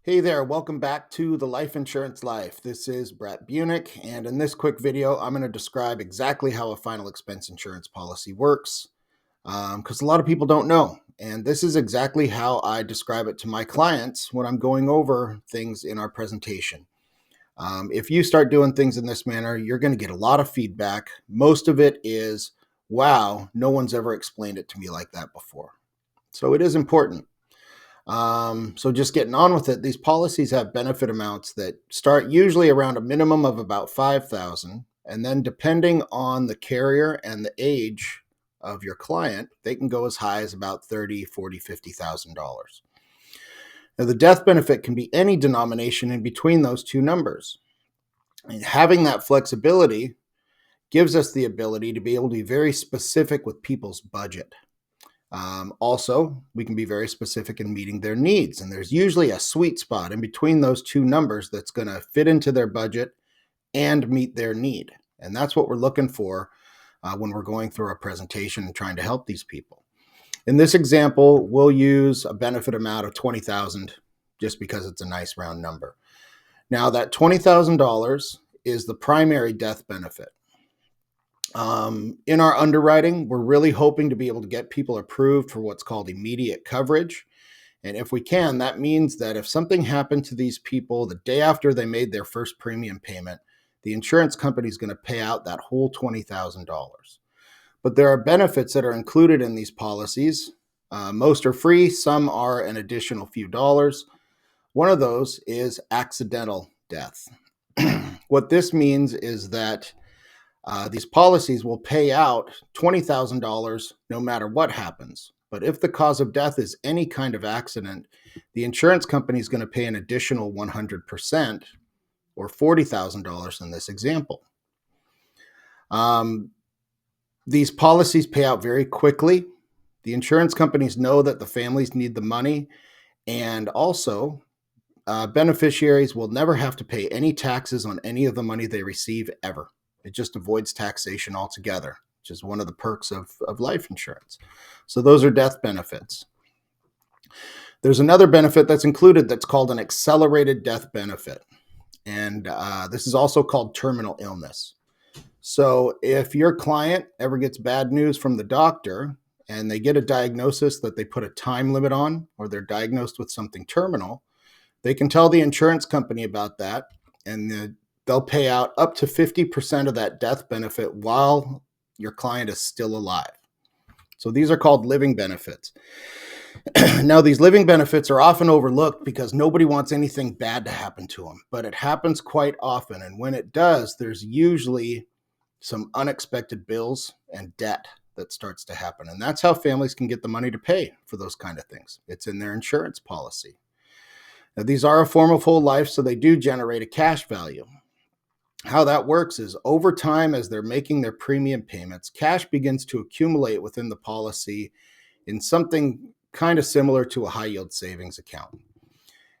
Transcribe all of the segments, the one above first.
Hey there, welcome back to the Life Insurance Life. This is Brett Bunick, and in this quick video, I'm going to describe exactly how a final expense insurance policy works, because a lot of people don't know. And this is exactly how I describe it to my clients when I'm going over things in our presentation. If you start doing things in this manner, you're going to get a lot of feedback. Most of it is, wow, no one's ever explained it to me like that before. So it is important. So just getting on with it, these policies have benefit amounts that start usually around a minimum of about 5,000, and then depending on the carrier and the age of your client, they can go as high as about 30, 40, $50,000. Now the death benefit can be any denomination in between those two numbers. And having that flexibility gives us the ability to be able to be very specific with people's budget. Also, we can be very specific in meeting their needs. And there's usually a sweet spot in between those two numbers that's going to fit into their budget and meet their need. And that's what we're looking for when we're going through our presentation and trying to help these people. In this example, we'll use a benefit amount of $20,000 just because it's a nice round number. Now, that $20,000 is the primary death benefit. In our underwriting, we're really hoping to be able to get people approved for what's called immediate coverage. And if we can, that means that if something happened to these people the day after they made their first premium payment, the insurance company is going to pay out that whole $20,000. But there are benefits that are included in these policies. Most are free, some are an additional few dollars. One of those is accidental death. What this means is that these policies will pay out $20,000 no matter what happens. But if the cause of death is any kind of accident, the insurance company is going to pay an additional 100% or $40,000 in this example. These policies pay out very quickly. The insurance companies know that the families need the money, and also beneficiaries will never have to pay any taxes on any of the money they receive ever. It just avoids taxation altogether, which is one of the perks of life insurance. So those are death benefits. There's another benefit that's included that's called an accelerated death benefit. And this is also called terminal illness. So if your client ever gets bad news from the doctor and they get a diagnosis that they put a time limit on, or they're diagnosed with something terminal, they can tell the insurance company about that, and they'll pay out up to 50% of that death benefit while your client is still alive. So these are called living benefits. Now, these living benefits are often overlooked because nobody wants anything bad to happen to them, but it happens quite often. And when it does, there's usually some unexpected bills and debt that starts to happen. And that's how families can get the money to pay for those kind of things. It's in their insurance policy. Now, these are a form of whole life, so they do generate a cash value. How that works is over time, as they're making their premium payments, cash begins to accumulate within the policy in something kind of similar to a high yield savings account.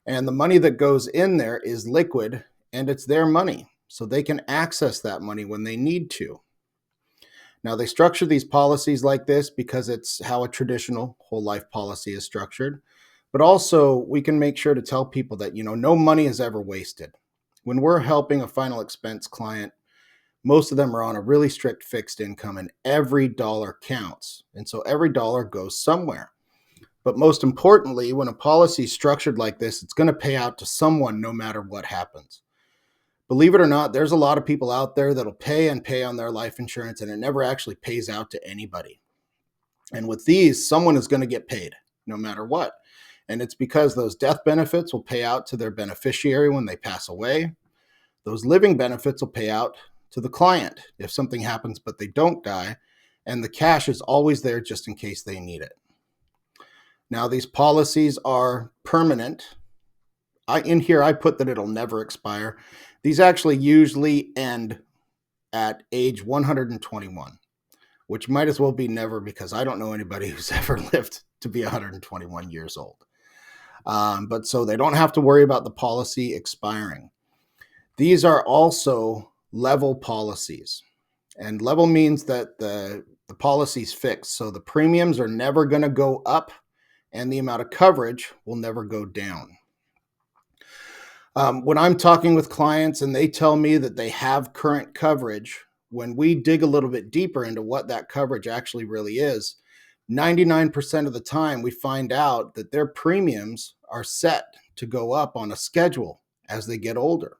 And the money that goes in there is liquid, and it's their money, so they can access that money when they need to. Now, they structure these policies like this because it's how a traditional whole life policy is structured. But also, we can make sure to tell people that, no money is ever wasted. When we're helping a final expense client, most of them are on a really strict fixed income, and every dollar counts. And so every dollar goes somewhere. But most importantly, when a policy is structured like this, it's going to pay out to someone no matter what happens. Believe it or not, there's a lot of people out there that'll pay and pay on their life insurance, and it never actually pays out to anybody. And with these, someone is going to get paid no matter what. And it's because those death benefits will pay out to their beneficiary when they pass away. Those living benefits will pay out to the client if something happens but they don't die. And the cash is always there just in case they need it. Now, these policies are permanent. In here, I put that it'll never expire. These actually usually end at age 121, which might as well be never, because I don't know anybody who's ever lived to be 121 years old. But so they don't have to worry about the policy expiring. These are also level policies. And level means that the policy's fixed. So the premiums are never going to go up and the amount of coverage will never go down. When I'm talking with clients and they tell me that they have current coverage, when we dig a little bit deeper into what that coverage actually really is, 99% of the time we find out that their premiums are set to go up on a schedule as they get older.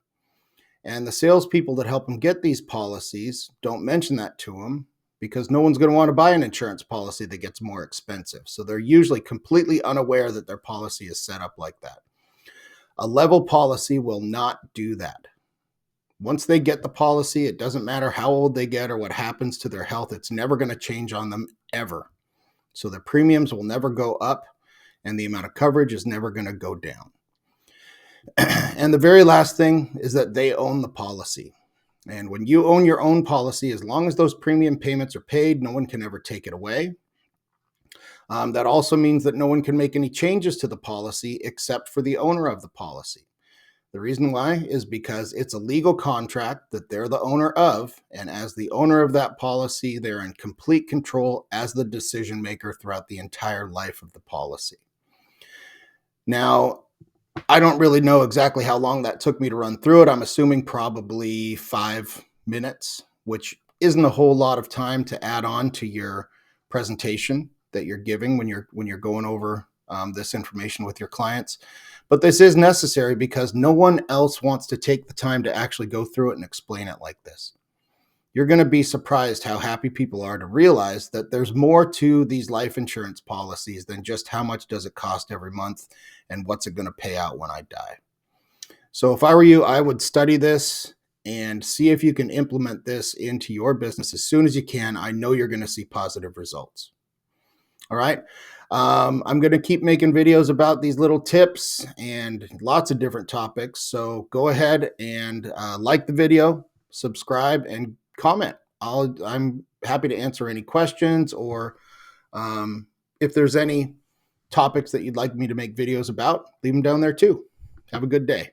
And the salespeople that help them get these policies don't mention that to them because no one's going to want to buy an insurance policy that gets more expensive. So they're usually completely unaware that their policy is set up like that. A level policy will not do that. Once they get the policy, it doesn't matter how old they get or what happens to their health, it's never going to change on them ever. So the premiums will never go up and the amount of coverage is never going to go down. And the very last thing is that they own the policy. And when you own your own policy, as long as those premium payments are paid, no one can ever take it away. That also means that no one can make any changes to the policy except for the owner of the policy. The reason why is because it's a legal contract that they're the owner of, and as the owner of that policy, they're in complete control as the decision maker throughout the entire life of the policy. Now, I don't really know exactly how long that took me to run through it. I'm assuming probably 5 minutes, which isn't a whole lot of time to add on to your presentation that you're giving when you're going over this information with your clients. But this is necessary because no one else wants to take the time to actually go through it and explain it like this. You're going to be surprised how happy people are to realize that there's more to these life insurance policies than just how much does it cost every month and what's it going to pay out when I die. So if I were you, I would study this and see if you can implement this into your business as soon as you can. I know you're going to see positive results. All right. I'm going to keep making videos about these little tips and lots of different topics. So go ahead and like the video, subscribe, and comment. I'm happy to answer any questions or if there's any topics that you'd like me to make videos about, leave them down there too. Have a good day.